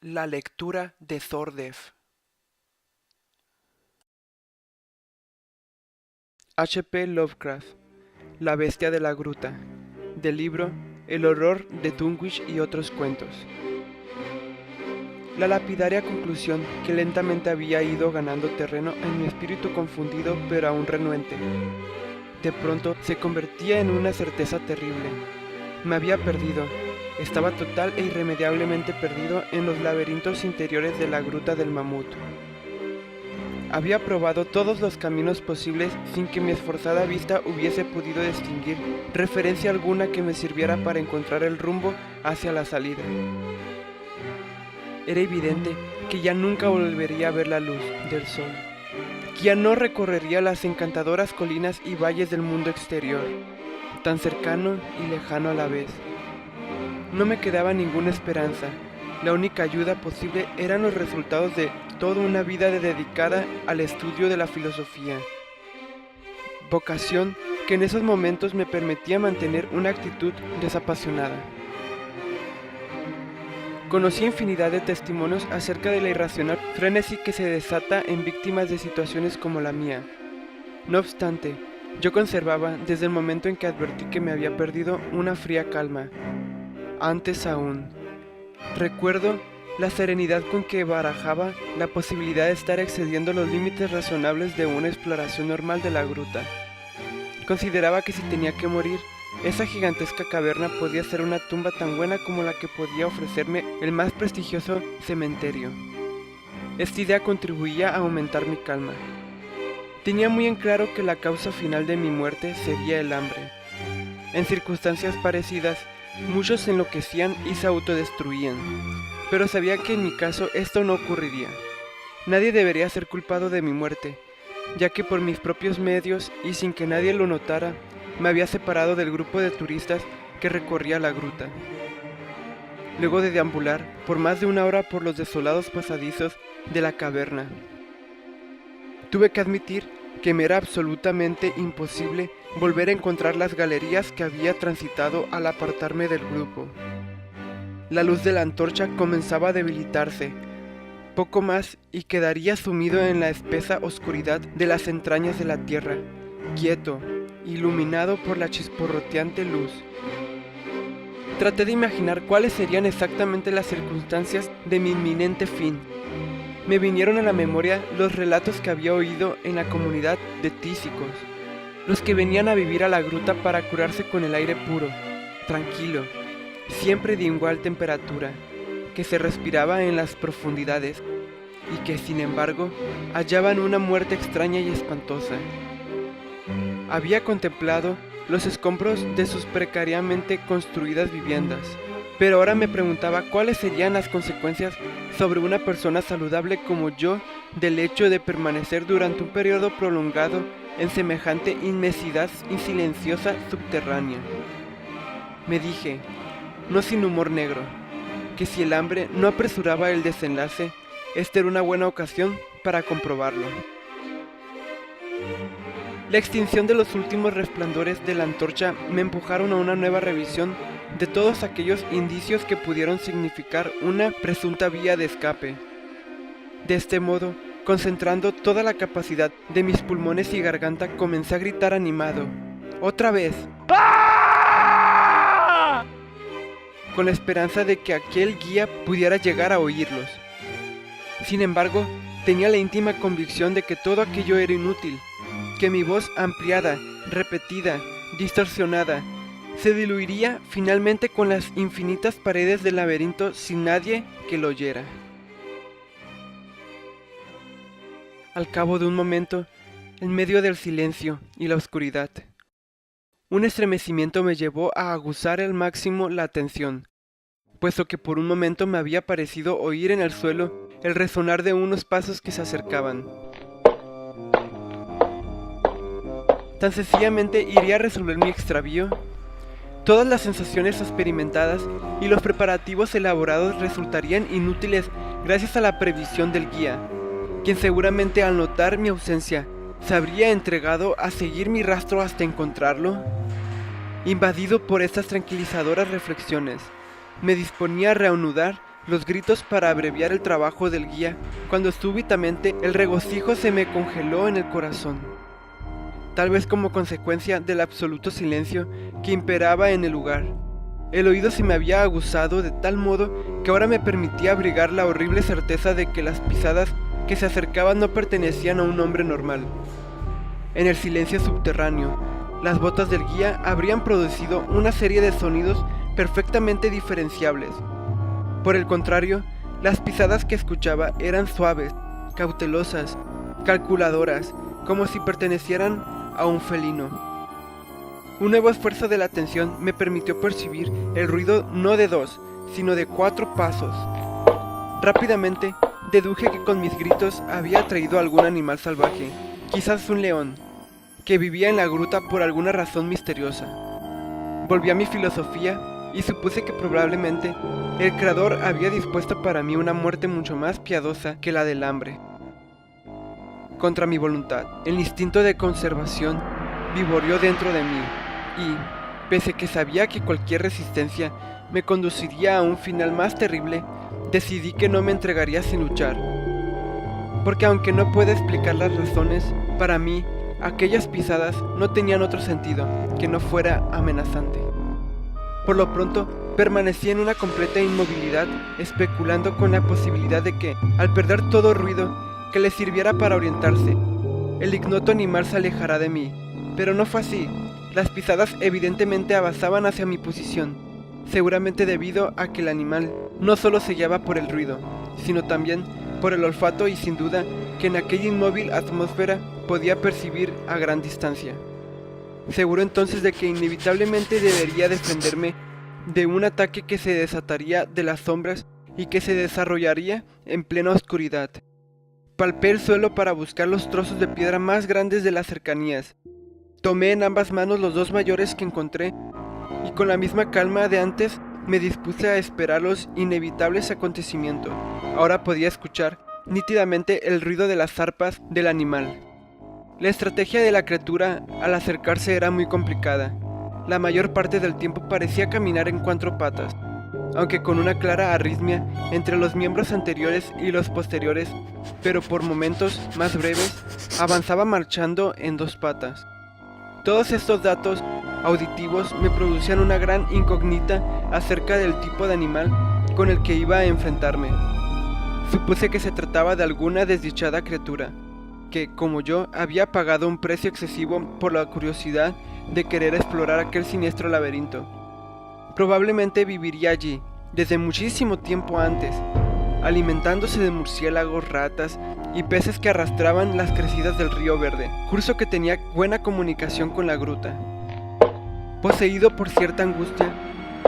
La lectura de Zordef. H. P. Lovecraft. La bestia de la gruta. Del libro El horror de Dunwich y otros cuentos. La lapidaria conclusión que lentamente había ido ganando terreno en mi espíritu confundido pero aún renuente, de pronto se convertía en una certeza terrible. Me había perdido. Estaba total e irremediablemente perdido en los laberintos interiores de la gruta del mamut. Había probado todos los caminos posibles sin que mi esforzada vista hubiese podido distinguir referencia alguna que me sirviera para encontrar el rumbo hacia la salida. Era evidente que ya nunca volvería a ver la luz del sol, que ya no recorrería las encantadoras colinas y valles del mundo exterior, tan cercano y lejano a la vez. No me quedaba ninguna esperanza. La única ayuda posible eran los resultados de toda una vida dedicada al estudio de la filosofía, vocación que en esos momentos me permitía mantener una actitud desapasionada. Conocí infinidad de testimonios acerca de la irracional frenesí que se desata en víctimas de situaciones como la mía. No obstante, yo conservaba, desde el momento en que advertí que me había perdido, una fría calma. Antes aún, recuerdo la serenidad con que barajaba la posibilidad de estar excediendo los límites razonables de una exploración normal de la gruta. Consideraba que si tenía que morir, esa gigantesca caverna podía ser una tumba tan buena como la que podía ofrecerme el más prestigioso cementerio. Esta idea contribuía a aumentar mi calma. Tenía muy en claro que la causa final de mi muerte sería el hambre. En circunstancias parecidas, muchos enloquecían y se autodestruían, pero sabía que en mi caso esto no ocurriría. Nadie debería ser culpado de mi muerte, ya que por mis propios medios y sin que nadie lo notara, me había separado del grupo de turistas que recorría la gruta. Luego de deambular por más de una hora por los desolados pasadizos de la caverna, tuve que admitir que me era absolutamente imposible volver a encontrar las galerías que había transitado al apartarme del grupo. La luz de la antorcha comenzaba a debilitarse. Poco más y quedaría sumido en la espesa oscuridad de las entrañas de la tierra, quieto, iluminado por la chisporroteante luz. Traté de imaginar cuáles serían exactamente las circunstancias de mi inminente fin. Me vinieron a la memoria los relatos que había oído en la comunidad de tísicos, los que venían a vivir a la gruta para curarse con el aire puro, tranquilo, siempre de igual temperatura, que se respiraba en las profundidades, y que sin embargo hallaban una muerte extraña y espantosa. Había contemplado los escombros de sus precariamente construidas viviendas, pero ahora me preguntaba cuáles serían las consecuencias sobre una persona saludable como yo del hecho de permanecer durante un periodo prolongado en semejante inmensidad y silenciosa subterránea. Me dije, no sin humor negro, que si el hambre no apresuraba el desenlace, esta era una buena ocasión para comprobarlo. La extinción de los últimos resplandores de la antorcha me empujaron a una nueva revisión de todos aquellos indicios que pudieron significar una presunta vía de escape. De este modo, concentrando toda la capacidad de mis pulmones y garganta, comencé a gritar animado. ¡Otra vez! ¡Ah! Con la esperanza de que aquel guía pudiera llegar a oírlos. Sin embargo, tenía la íntima convicción de que todo aquello era inútil, que mi voz ampliada, repetida, distorsionada, se diluiría finalmente con las infinitas paredes del laberinto sin nadie que lo oyera. Al cabo de un momento, en medio del silencio y la oscuridad, un estremecimiento me llevó a aguzar al máximo la atención, puesto que por un momento me había parecido oír en el suelo el resonar de unos pasos que se acercaban. ¿Tan sencillamente iría a resolver mi extravío? Todas las sensaciones experimentadas y los preparativos elaborados resultarían inútiles gracias a la previsión del guía, quien seguramente al notar mi ausencia se habría entregado a seguir mi rastro hasta encontrarlo. Invadido por estas tranquilizadoras reflexiones, me disponía a reanudar los gritos para abreviar el trabajo del guía, cuando súbitamente el regocijo se me congeló en el corazón. Tal vez como consecuencia del absoluto silencio que imperaba en el lugar. El oído se me había aguzado de tal modo que ahora me permitía abrigar la horrible certeza de que las pisadas que se acercaban no pertenecían a un hombre normal. En el silencio subterráneo, las botas del guía habrían producido una serie de sonidos perfectamente diferenciables. Por el contrario, las pisadas que escuchaba eran suaves, cautelosas, calculadoras, como si pertenecieran a un felino. Un nuevo esfuerzo de la atención me permitió percibir el ruido no de 2, sino de 4 pasos. Rápidamente deduje que con mis gritos había atraído a algún animal salvaje, quizás un león, que vivía en la gruta por alguna razón misteriosa. Volví a mi filosofía y supuse que probablemente el Creador había dispuesto para mí una muerte mucho más piadosa que la del hambre. Contra mi voluntad, el instinto de conservación vivoreó dentro de mí y, pese que sabía que cualquier resistencia me conduciría a un final más terrible, decidí que no me entregaría sin luchar. Porque aunque no puedo explicar las razones, para mí, aquellas pisadas no tenían otro sentido que no fuera amenazante. Por lo pronto, permanecí en una completa inmovilidad, especulando con la posibilidad de que, al perder todo ruido que le sirviera para orientarse, el ignoto animal se alejara de mí. Pero no fue así. Las pisadas evidentemente avanzaban hacia mi posición, seguramente debido a que el animal no solo se guiaba por el ruido, sino también por el olfato y sin duda que en aquella inmóvil atmósfera podía percibir a gran distancia. Seguro entonces de que inevitablemente debería defenderme de un ataque que se desataría de las sombras y que se desarrollaría en plena oscuridad. Palpé el suelo para buscar los trozos de piedra más grandes de las cercanías. Tomé en ambas manos los 2 mayores que encontré y con la misma calma de antes me dispuse a esperar los inevitables acontecimientos. Ahora podía escuchar nítidamente el ruido de las zarpas del animal. La estrategia de la criatura al acercarse era muy complicada. La mayor parte del tiempo parecía caminar en 4 patas, aunque con una clara arritmia entre los miembros anteriores y los posteriores, pero por momentos más breves avanzaba marchando en 2 patas. Todos estos datos auditivos me producían una gran incógnita acerca del tipo de animal con el que iba a enfrentarme. Supuse que se trataba de alguna desdichada criatura, que, como yo, había pagado un precio excesivo por la curiosidad de querer explorar aquel siniestro laberinto. Probablemente viviría allí, desde muchísimo tiempo antes, alimentándose de murciélagos, ratas y peces que arrastraban las crecidas del río Verde, curso que tenía buena comunicación con la gruta. Poseído por cierta angustia,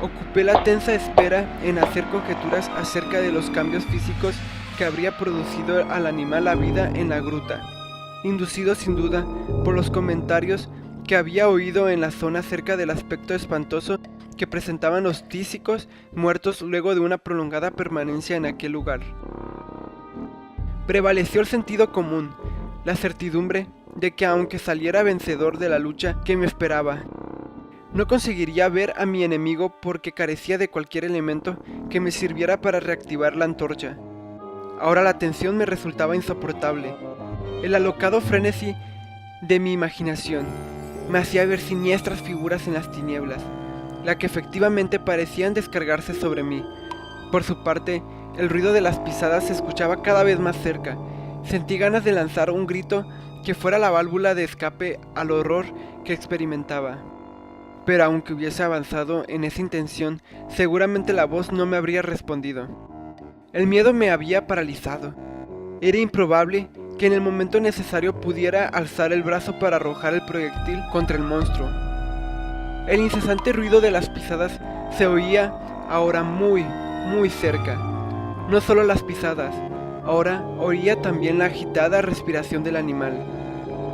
ocupé la tensa espera en hacer conjeturas acerca de los cambios físicos que habría producido al animal la vida en la gruta, inducido sin duda por los comentarios que había oído en la zona acerca del aspecto espantoso que presentaban los tísicos muertos luego de una prolongada permanencia en aquel lugar. Prevaleció el sentido común, la certidumbre de que aunque saliera vencedor de la lucha que me esperaba, no conseguiría ver a mi enemigo porque carecía de cualquier elemento que me sirviera para reactivar la antorcha. Ahora la tensión me resultaba insoportable. El alocado frenesí de mi imaginación me hacía ver siniestras figuras en las tinieblas, las que efectivamente parecían descargarse sobre mí. Por su parte, el ruido de las pisadas se escuchaba cada vez más cerca. Sentí ganas de lanzar un grito que fuera la válvula de escape al horror que experimentaba. Pero aunque hubiese avanzado en esa intención, seguramente la voz no me habría respondido. El miedo me había paralizado. Era improbable que en el momento necesario pudiera alzar el brazo para arrojar el proyectil contra el monstruo. El incesante ruido de las pisadas se oía ahora muy cerca. No solo las pisadas, ahora oía también la agitada respiración del animal.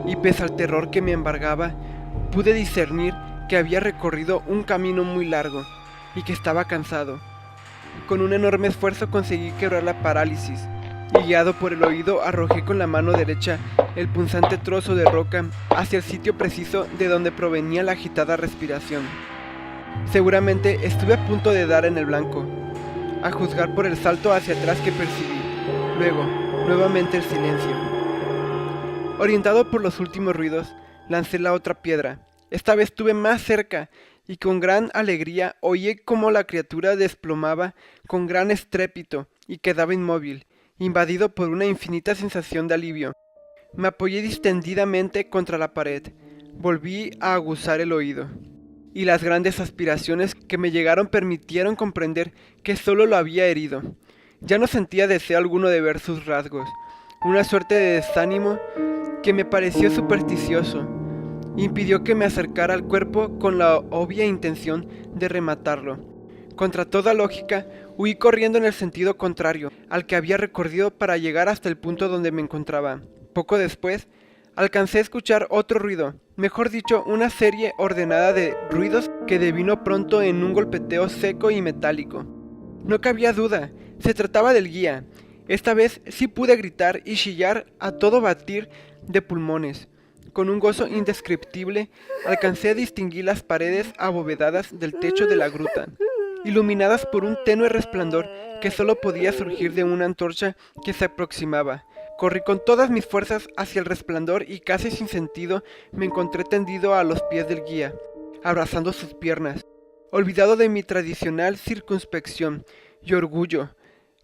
Y pese al terror que me embargaba, pude discernir que había recorrido un camino muy largo y que estaba cansado. Con un enorme esfuerzo conseguí quebrar la parálisis y, guiado por el oído, arrojé con la mano derecha el punzante trozo de roca hacia el sitio preciso de donde provenía la agitada respiración. Seguramente estuve a punto de dar en el blanco. a juzgar por el salto hacia atrás que percibí. Luego, nuevamente el silencio. Orientado por los últimos ruidos, lancé la otra piedra. Esta vez estuve más cerca, y con gran alegría oí cómo la criatura desplomaba con gran estrépito y quedaba inmóvil, invadido por una infinita sensación de alivio. Me apoyé distendidamente contra la pared. Volví a aguzar el oído, y las grandes aspiraciones que me llegaron permitieron comprender que solo lo había herido. Ya no sentía deseo alguno de ver sus rasgos, una suerte de desánimo que me pareció supersticioso. Impidió que me acercara al cuerpo con la obvia intención de rematarlo. Contra toda lógica, huí corriendo en el sentido contrario al que había recorrido para llegar hasta el punto donde me encontraba. Poco después, alcancé a escuchar otro ruido, mejor dicho, una serie ordenada de ruidos que devino pronto en un golpeteo seco y metálico. No cabía duda, se trataba del guía. Esta vez sí pude gritar y chillar a todo batir de pulmones. Con un gozo indescriptible, alcancé a distinguir las paredes abovedadas del techo de la gruta, iluminadas por un tenue resplandor que solo podía surgir de una antorcha que se aproximaba. Corrí con todas mis fuerzas hacia el resplandor y casi sin sentido me encontré tendido a los pies del guía, abrazando sus piernas, olvidado de mi tradicional circunspección y orgullo,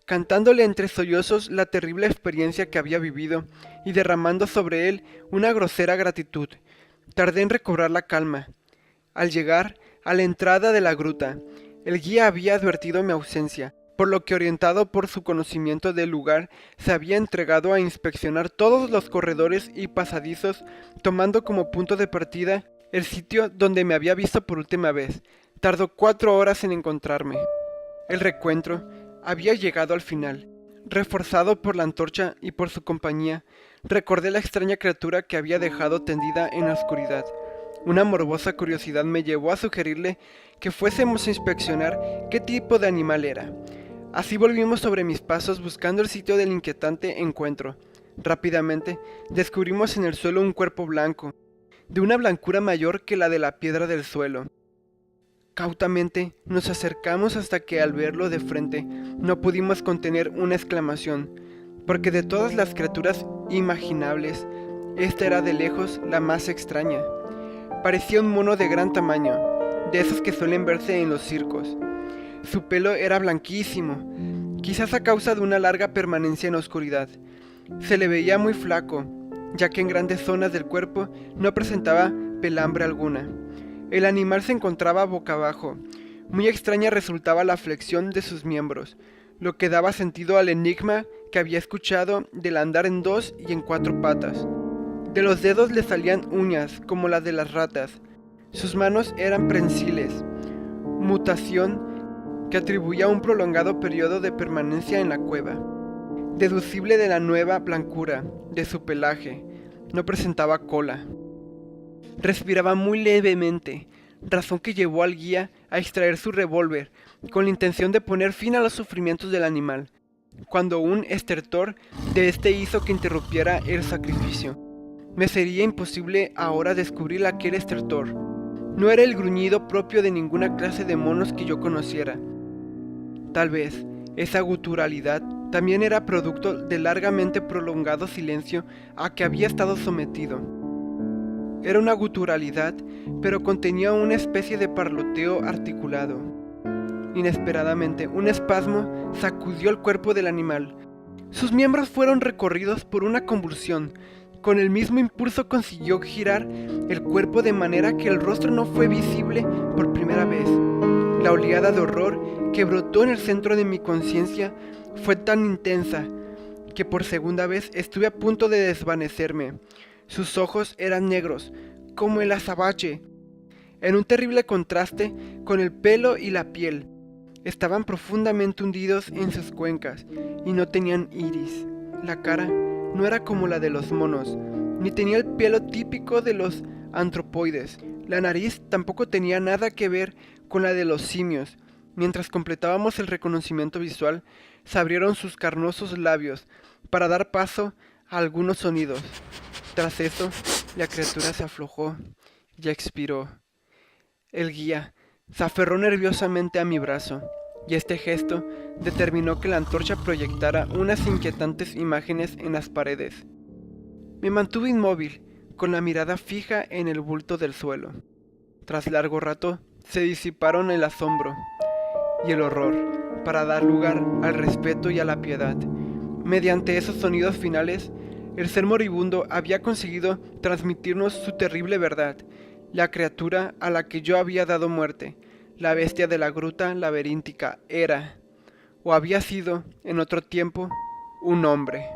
cantándole entre sollozos la terrible experiencia que había vivido y derramando sobre él una grosera gratitud. Tardé en recobrar la calma. Al llegar a la entrada de la gruta, el guía había advertido mi ausencia, por lo que, orientado por su conocimiento del lugar, se había entregado a inspeccionar todos los corredores y pasadizos, tomando como punto de partida el sitio donde me había visto por última vez. Tardó 4 horas en encontrarme. El recuentro había llegado al final. Reforzado por la antorcha y por su compañía, recordé la extraña criatura que había dejado tendida en la oscuridad. Una morbosa curiosidad me llevó a sugerirle que fuésemos a inspeccionar qué tipo de animal era. Así volvimos sobre mis pasos buscando el sitio del inquietante encuentro. Rápidamente descubrimos en el suelo un cuerpo blanco, de una blancura mayor que la de la piedra del suelo. Cautamente nos acercamos hasta que al verlo de frente no pudimos contener una exclamación, porque de todas las criaturas imaginables, esta era de lejos la más extraña. Parecía un mono de gran tamaño, de esos que suelen verse en los circos. Su pelo era blanquísimo, quizás a causa de una larga permanencia en la oscuridad. Se le veía muy flaco, ya que en grandes zonas del cuerpo no presentaba pelambre alguna. El animal se encontraba boca abajo. Muy extraña resultaba la flexión de sus miembros, lo que daba sentido al enigma que había escuchado del andar en 2 y en 4 patas. De los dedos le salían uñas como las de las ratas. Sus manos eran prensiles, mutación que atribuía a un prolongado periodo de permanencia en la cueva. Deducible de la nueva blancura de su pelaje, no presentaba cola. Respiraba muy levemente, razón que llevó al guía a extraer su revólver con la intención de poner fin a los sufrimientos del animal, cuando un estertor de este hizo que interrumpiera el sacrificio. Me sería imposible ahora descubrir aquel estertor. No era el gruñido propio de ninguna clase de monos que yo conociera. Tal vez esa guturalidad también era producto del largamente prolongado silencio a que había estado sometido. Era una guturalidad, pero contenía una especie de parloteo articulado. Inesperadamente, un espasmo sacudió el cuerpo del animal. Sus miembros fueron recorridos por una convulsión. Con el mismo impulso consiguió girar el cuerpo de manera que el rostro no fue visible por primera vez. La oleada de horror que brotó en el centro de mi conciencia fue tan intensa que por segunda vez estuve a punto de desvanecerme. Sus ojos eran negros, como el azabache, en un terrible contraste con el pelo y la piel. Estaban profundamente hundidos en sus cuencas y no tenían iris. La cara no era como la de los monos, ni tenía el pelo típico de los antropoides. La nariz tampoco tenía nada que ver con la de los simios. Mientras completábamos el reconocimiento visual, se abrieron sus carnosos labios para dar paso a algunos sonidos. Tras eso, la criatura se aflojó y expiró. El guía se aferró nerviosamente a mi brazo. y este gesto determinó que la antorcha proyectara unas inquietantes imágenes en las paredes. Me mantuve inmóvil, con la mirada fija en el bulto del suelo. Tras largo rato, se disiparon el asombro y el horror, para dar lugar al respeto y a la piedad. Mediante esos sonidos finales, el ser moribundo había conseguido transmitirnos su terrible verdad. La criatura a la que yo había dado muerte, la bestia de la gruta laberíntica, era, o había sido, en otro tiempo, un hombre.